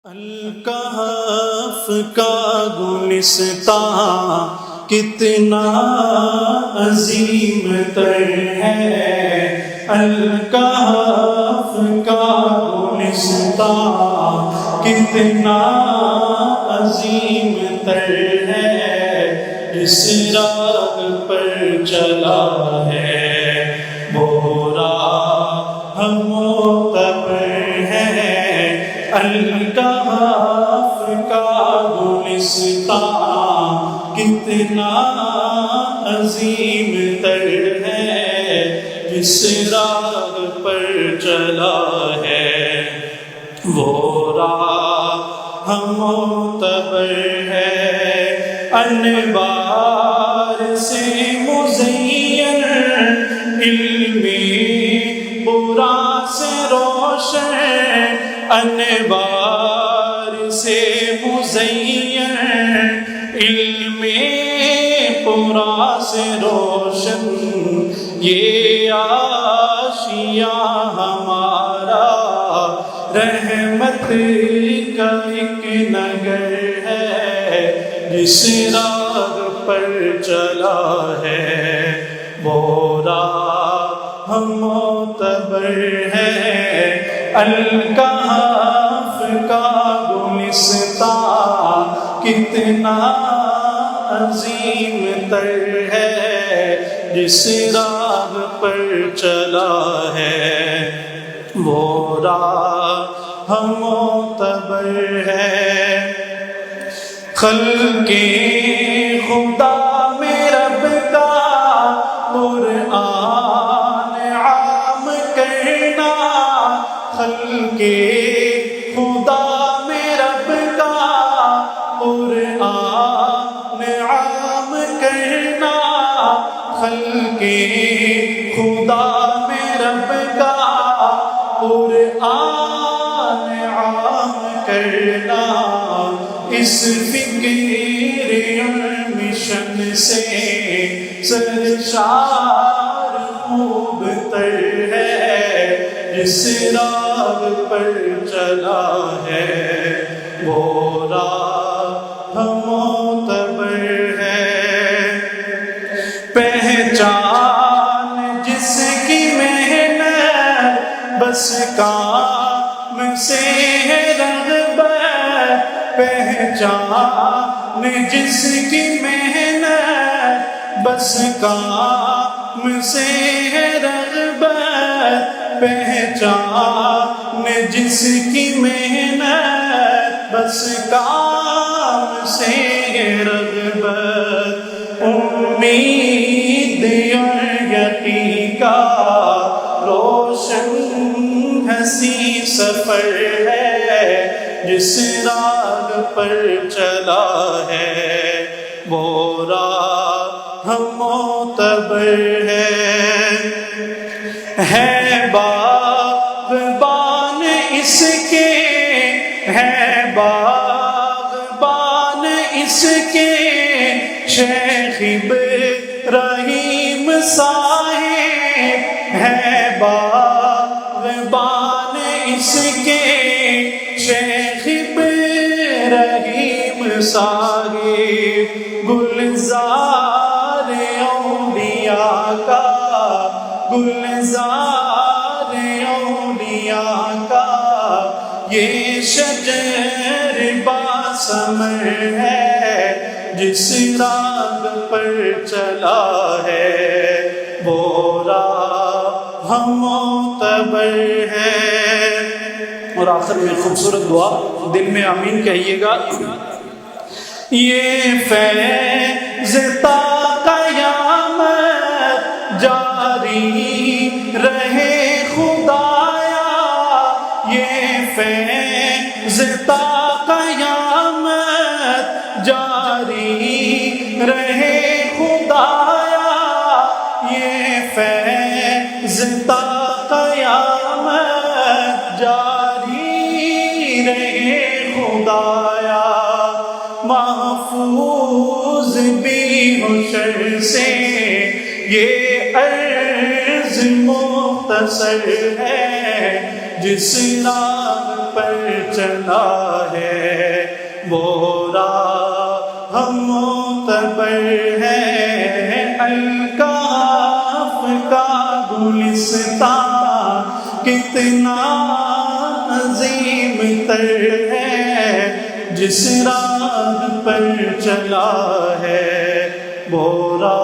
الکہف کا گلستاں کتنا عظیم تر ہے، الکہف کا گلستاں کتنا عظیم تر ہے، اس راہ پر چلا ہے وہ راہ معتبر ہے، الکہف کا گلستاں کتنا عظیم تر ہے، جس راہ پر چلا ہے وہ راہ معتبر ہے، انوار سے مزین علم برا سے روشن، انوار سے مزین علم پورا سے روشن، یہ عاشیاں ہمارا رحمت کا ایک نگر ہے، جس راہ پر چلا ہے وہ راہ معتبر ہے، الکہف کا گلستاں کتنا عظیم تر ہے، جس راہ پر چلا ہے وہ راہ معتبر ہے، خلق خدا میں رب کا قرآن عام کرنا، خلق خدا میں رب کا قرآن عام کرنا، خلق خدا میں رب کا قرآن عام کرنا، اس فکر مشن سے سرشار خوب تر ہے، جس راہ پر چلا ہے وہ راہ معتبر ہے، پہچان جس کی محنت بس کام سے ہے رغبت، پہچان جس کی محنت بس کام سے ہے رغبت، پہچان جس کی محنت بس کام سے ہے رغبت، امید اور یقین کا روشن حسین سفر ہے، جس راہ پر چلا ہے وہ راہ معتبر ہے باغبان اس کے، ہے باغبان اس کے شیخ ابراہیم صاحب، ہے باغبان اس کے شیخ ابراہیم صاحب، گلزار اولیاء کا، گلزار اولیاء کا یہ شجر باثمر ہے، جس راہ پر چلا ہے وہ راہ معتبر ہے، اور آخر میں خوبصورت دعا دل میں آمین کہیے گا، یہ فیض تا قیامت جاری رہے خدایا، یہ فیض تا قیامت جاری رہے خدایا، یہ فیض تا قیامت جاری رہے خدایا، محفوظ بھی ہو شر سے یہ عرض مختصر ہے، جس راہ پر چلا ہے، وہ راہ معتبر ہے، الکاف کا گلستان کتنا عظیم تر ہے، جس راہ پر چلا ہے وہ راہ